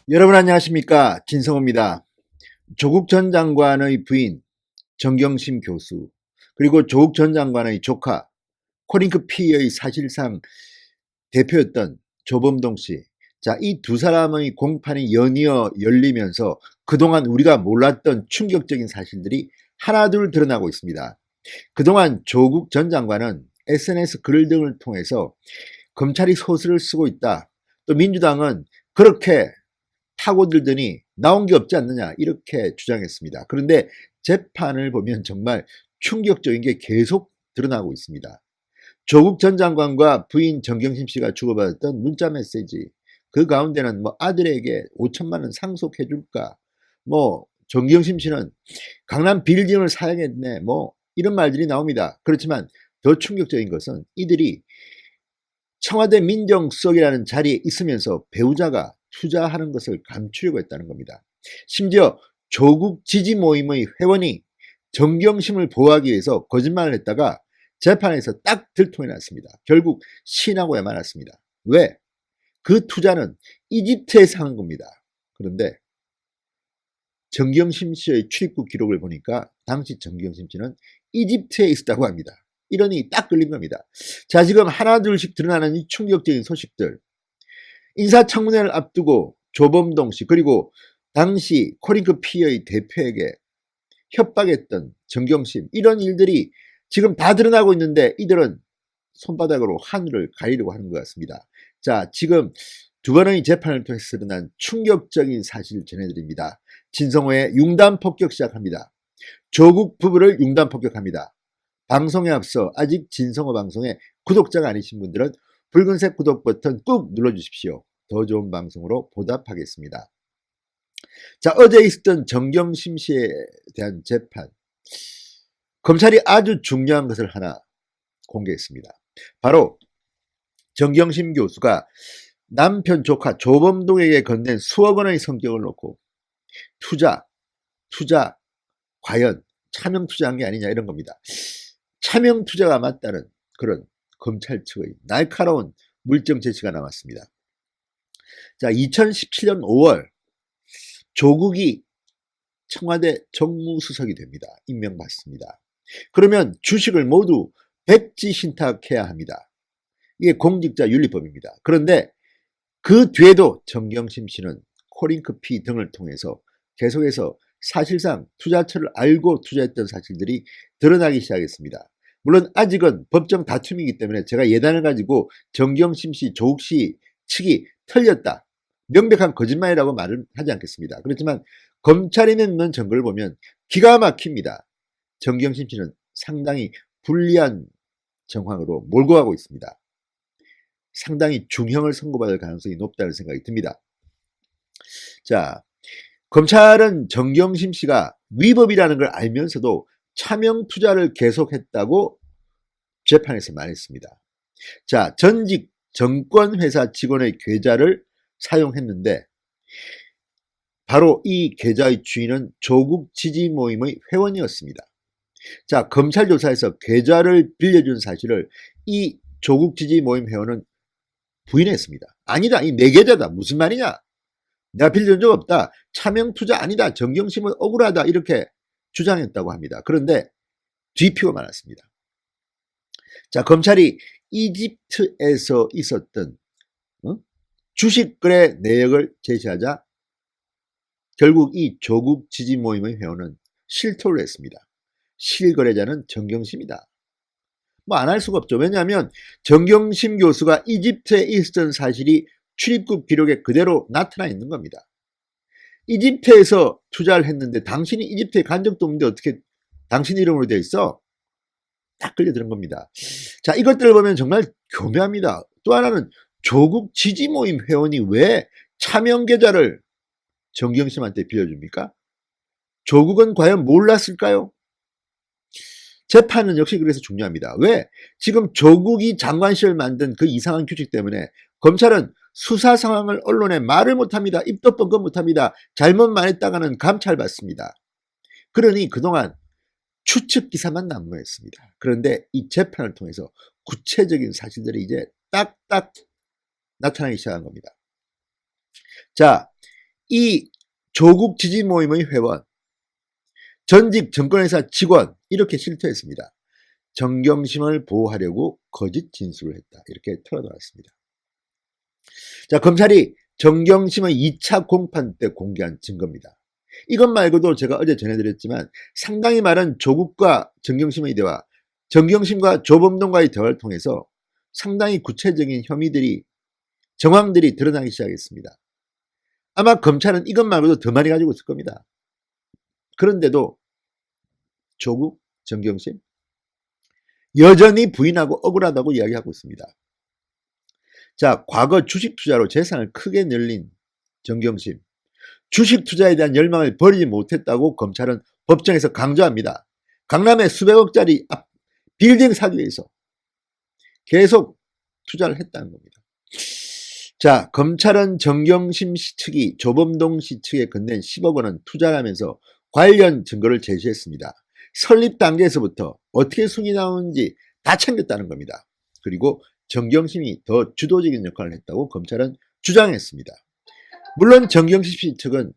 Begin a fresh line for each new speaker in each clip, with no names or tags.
여러분 안녕하십니까? 진성호입니다. 조국 전 장관의 부인 정경심 교수 그리고 조국 전 장관의 조카 코링크 P의 사실상 대표였던 조범동 씨. 자, 이 두 사람의 공판이 연이어 열리면서 그동안 우리가 몰랐던 충격적인 사실들이 하나둘 드러나고 있습니다. 그동안 조국 전 장관은 SNS 글 등을 통해서 검찰이 소설을 쓰고 있다. 또 민주당은 그렇게 파고들더니 나온 게 없지 않느냐 이렇게 주장했습니다. 그런데 재판을 보면 정말 충격적인 게 계속 드러나고 있습니다. 조국 전 장관과 부인 정경심 씨가 주고받았던 문자 메시지, 그 가운데는 뭐 아들에게 5천만 원 상속해 줄까, 뭐 정경심 씨는 강남 빌딩을 사양했네, 뭐 이런 말들이 나옵니다. 그렇지만 더 충격적인 것은 이들이 청와대 민정수석이라는 자리에 있으면서 배우자가 투자하는 것을 감추려고 했다는 겁니다. 심지어 조국 지지 모임의 회원이 정경심을 보호하기 위해서 거짓말을 했다가 재판에서 딱 들통이 났습니다. 결국 시인하고야 말았습니다. 왜? 그 투자는 이집트에서 한 겁니다. 그런데 정경심 씨의 출입국 기록을 보니까 당시 정경심 씨는 이집트에 있었다고 합니다. 이러니 딱 걸린 겁니다. 자, 지금 하나둘씩 드러나는 이 충격적인 소식들. 인사청문회를 앞두고 조범동 씨 그리고 당시 코링크 P의 대표에게 협박했던 정경심, 이런 일들이 지금 다 드러나고 있는데 이들은 손바닥으로 하늘을 가리려고 하는 것 같습니다. 자, 지금 두 번의 재판을 통해서 드러난 충격적인 사실을 전해드립니다. 진성호의 융단 폭격 시작합니다. 조국 부부를 융단 폭격합니다. 방송에 앞서 아직 진성호 방송에 구독자가 아니신 분들은 붉은색 구독 버튼 꾹 눌러주십시오. 더 좋은 방송으로 보답하겠습니다. 자, 어제 있었던 정경심 씨에 대한 재판. 검찰이 아주 중요한 것을 하나 공개했습니다. 바로 정경심 교수가 남편 조카 조범동에게 건넨 수억 원의 성격을 놓고 투자 과연 차명 투자한 게 아니냐 이런 겁니다. 차명 투자가 맞다는 그런 검찰 측의 날카로운 물증 제시가 나왔습니다. 자, 2017년 5월 조국이 청와대 정무수석이 됩니다. 임명받습니다. 그러면 주식을 모두 백지 신탁해야 합니다. 이게 공직자윤리법입니다. 그런데 그 뒤에도 정경심 씨는 코링크 P 등을 통해서 계속해서 사실상 투자처를 알고 투자했던 사실들이 드러나기 시작했습니다. 물론 아직은 법정 다툼이기 때문에 제가 예단을 가지고 정경심 씨, 조국 씨 측이 틀렸다, 명백한 거짓말이라고 말을 하지 않겠습니다. 그렇지만 검찰이 내놓는 증거를 보면 기가 막힙니다. 정경심 씨는 상당히 불리한 정황으로 몰고 가고 있습니다. 상당히 중형을 선고받을 가능성이 높다는 생각이 듭니다. 자, 검찰은 정경심 씨가 위법이라는 걸 알면서도 차명 투자를 계속했다고 재판에서 말했습니다. 자, 전직 정권회사 직원의 계좌를 사용했는데 바로 이 계좌의 주인은 조국 지지 모임의 회원이었습니다. 자, 검찰 조사에서 계좌를 빌려준 사실을 이 조국 지지 모임 회원은 부인했습니다. 아니다, 이 내 계좌다. 무슨 말이냐? 내가 빌려준 적 없다. 차명 투자 아니다. 정경심은 억울하다. 이렇게 주장했다고 합니다. 그런데 뒤피고 말았습니다. 자, 검찰이 이집트에서 있었던 주식 거래 내역을 제시하자 결국 이 조국 지지 모임의 회원은 실토를 했습니다. 실거래자는 정경심이다. 뭐 안 할 수가 없죠. 왜냐하면 정경심 교수가 이집트에 있었던 사실이 출입국 기록에 그대로 나타나 있는 겁니다. 이집트에서 투자를 했는데 당신이 이집트에 간 적도 없는데 어떻게 당신 이름으로 되어 있어? 딱 끌려드는 겁니다. 자, 이것들을 보면 정말 교묘합니다. 또 하나는 조국 지지 모임 회원이 왜 차명 계좌를 정경심한테 빌려줍니까? 조국은 과연 몰랐을까요? 재판은 역시 그래서 중요합니다. 왜? 지금 조국이 장관실을 만든 그 이상한 규칙 때문에 검찰은 수사 상황을 언론에 말을 못합니다. 입도 뻥끗 못합니다. 잘못 말했다가는 감찰받습니다. 그러니 그동안 추측 기사만 난무했습니다. 그런데 이 재판을 통해서 구체적인 사실들이 이제 딱딱 나타나기 시작한 겁니다. 자, 이 조국 지지 모임의 회원, 전직 정권회사 직원 이렇게 실토했습니다. 정경심을 보호하려고 거짓 진술을 했다. 이렇게 털어놓았습니다. 자, 검찰이 정경심의 2차 공판 때 공개한 증거입니다. 이것 말고도 제가 어제 전해드렸지만 상당히 많은 조국과 정경심의 대화, 정경심과 조범동과의 대화를 통해서 상당히 구체적인 혐의들이, 정황들이 드러나기 시작했습니다. 아마 검찰은 이것 말고도 더 많이 가지고 있을 겁니다. 그런데도 조국, 정경심 여전히 부인하고 억울하다고 이야기하고 있습니다. 자, 과거 주식 투자로 재산을 크게 늘린 정경심, 주식 투자에 대한 열망을 버리지 못했다고 검찰은 법정에서 강조합니다. 강남에 수백억짜리 빌딩 사기 위해서 계속 투자를 했다는 겁니다. 자, 검찰은 정경심 씨 측이 조범동 씨 측에 건넨 10억 원은 투자하면서 관련 증거를 제시했습니다. 설립 단계에서부터 어떻게 수익이 나오는지 다 챙겼다는 겁니다. 그리고 정경심이 더 주도적인 역할을 했다고 검찰은 주장했습니다. 물론 정경심 씨 측은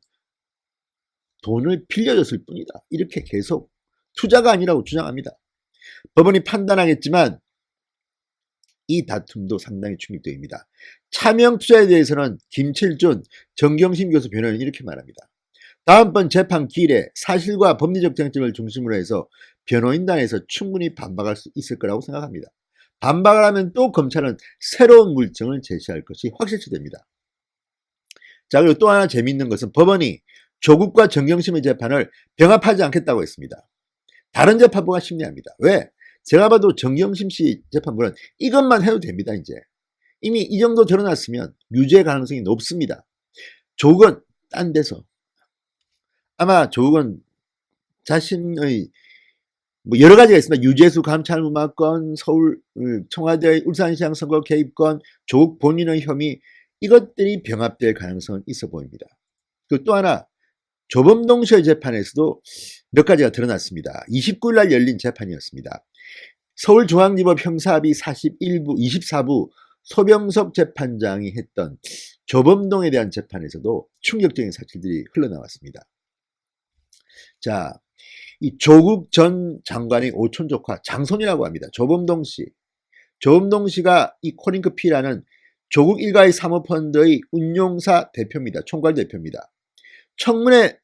돈을 빌려줬을 뿐이다. 이렇게 계속 투자가 아니라고 주장합니다. 법원이 판단하겠지만 이 다툼도 상당히 충격적입니다. 차명 투자에 대해서는 김칠준 정경심 교수 변호인은 이렇게 말합니다. 다음번 재판 기일에 사실과 법리적 쟁점을 중심으로 해서 변호인단에서 충분히 반박할 수 있을 거라고 생각합니다. 반박을 하면 또 검찰은 새로운 물증을 제시할 것이 확실시됩니다. 자, 그리고 또 하나 재미있는 것은 법원이 조국과 정경심의 재판을 병합하지 않겠다고 했습니다. 다른 재판부가 심리합니다. 왜? 제가 봐도 정경심 씨 재판부는 이것만 해도 됩니다. 이제 이미 이 정도 드러났으면 유죄 가능성이 높습니다. 조국은 딴 데서 아마 조국은 자신의 여러 가지가 있습니다. 유재수 감찰무마건, 서울 청와대 울산시장 선거 개입건, 조국 본인의 혐의 이것들이 병합될 가능성은 있어 보입니다. 그리고 또 하나 조범동 씨의 재판에서도 몇 가지가 드러났습니다. 29일 날 열린 재판이었습니다. 서울중앙지법 형사합의 41부, 24부 소병섭 재판장이 했던 조범동에 대한 재판에서도 충격적인 사실들이 흘러나왔습니다. 자, 이 조국 전 장관의 오촌 조카 장손이라고 합니다. 조범동 씨. 조범동 씨가 이 코링크피라는 조국 일가의 사모펀드의 운용사 대표입니다. 총괄 대표입니다. 청문회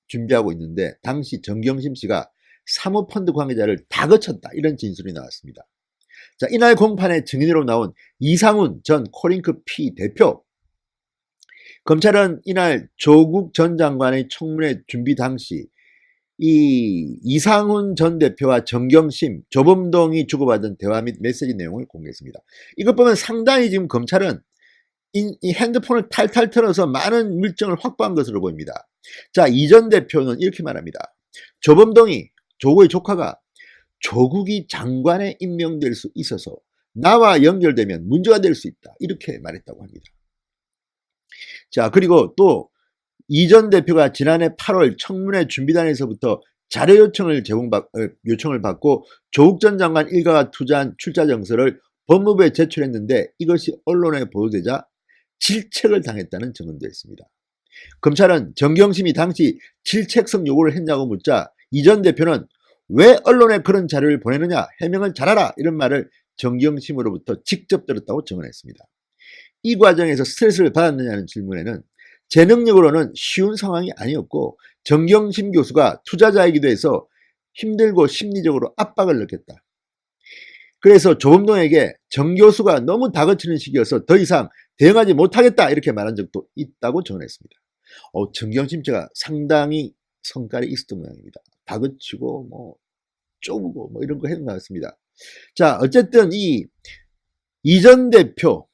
준비하고 있는데 당시 정경심 씨가 사모펀드 관계자를 다 거쳤다. 이런 진술이 나왔습니다. 자, 이날 공판에 증인으로 나온 이상훈 전 코링크피 대표. 검찰은 이날 조국 전 장관의 청문회 준비 당시 이 이상훈 전 대표와 정경심, 조범동이 주고받은 대화 및 메시지 내용을 공개했습니다. 이것 보면 상당히 지금 검찰은 이 핸드폰을 탈탈 털어서 많은 물증을 확보한 것으로 보입니다. 자, 이 전 대표는 이렇게 말합니다. 조범동이 조국의 조카가 조국이 장관에 임명될 수 있어서 나와 연결되면 문제가 될 수 있다. 이렇게 말했다고 합니다. 자, 그리고 또 이 전 대표가 지난해 8월 청문회 준비단에서부터 자료 요청을 받고 조국 전 장관 일가가 투자한 출자 정서를 법무부에 제출했는데 이것이 언론에 보도되자 질책을 당했다는 증언도 있습니다. 검찰은 정경심이 당시 질책성 요구를 했냐고 묻자 이 전 대표는 왜 언론에 그런 자료를 보내느냐, 해명을 잘하라 이런 말을 정경심으로부터 직접 들었다고 증언했습니다. 이 과정에서 스트레스를 받았느냐는 질문에는 제 능력으로는 쉬운 상황이 아니었고 정경심 교수가 투자자이기도 해서 힘들고 심리적으로 압박을 느꼈다. 그래서 조범동에게 정 교수가 너무 다그치는 시기여서 더 이상 대응하지 못하겠다 이렇게 말한 적도 있다고 전했습니다. 정경심 씨가 상당히 성깔이 있었던 모양입니다. 다그치고 뭐 쪼고 뭐 이런 거 했는 것 같습니다. 자, 어쨌든 이 전 대표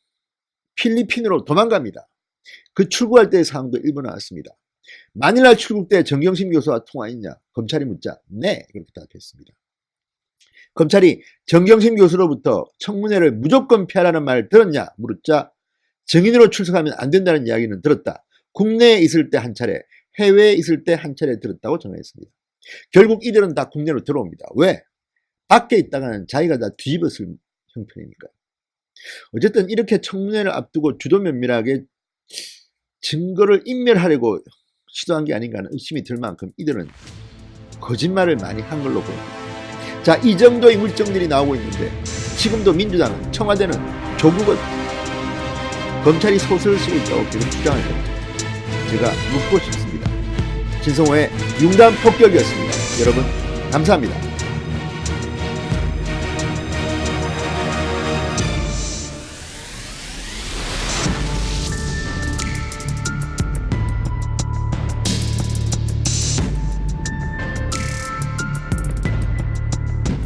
필리핀으로 도망갑니다. 그 출국할 때의 상황도 일부 나왔습니다. 만일날 출국 때 정경심 교수와 통화했냐? 검찰이 묻자 네 그렇게 답했습니다. 검찰이 정경심 교수로부터 청문회를 무조건 피하라는 말을 들었냐? 물었자 증인으로 출석하면 안 된다는 이야기는 들었다. 국내에 있을 때 한 차례, 해외에 있을 때 한 차례 들었다고 전했습니다. 결국 이들은 다 국내로 들어옵니다. 왜? 밖에 있다가는 자기가 다 뒤집었을 형편이니까요. 어쨌든 이렇게 청문회를 앞두고 주도 면밀하게 증거를 인멸하려고 시도한 게 아닌가 하는 의심이 들 만큼 이들은 거짓말을 많이 한 걸로 보입니다. 자, 이 정도의 물증들이 나오고 있는데 지금도 민주당은, 청와대는, 조국은 검찰이 소설을 쓰고 있다고 계속 주장할 겁니다. 제가 묻고 싶습니다. 진성호의 융단 폭격이었습니다. 여러분 감사합니다.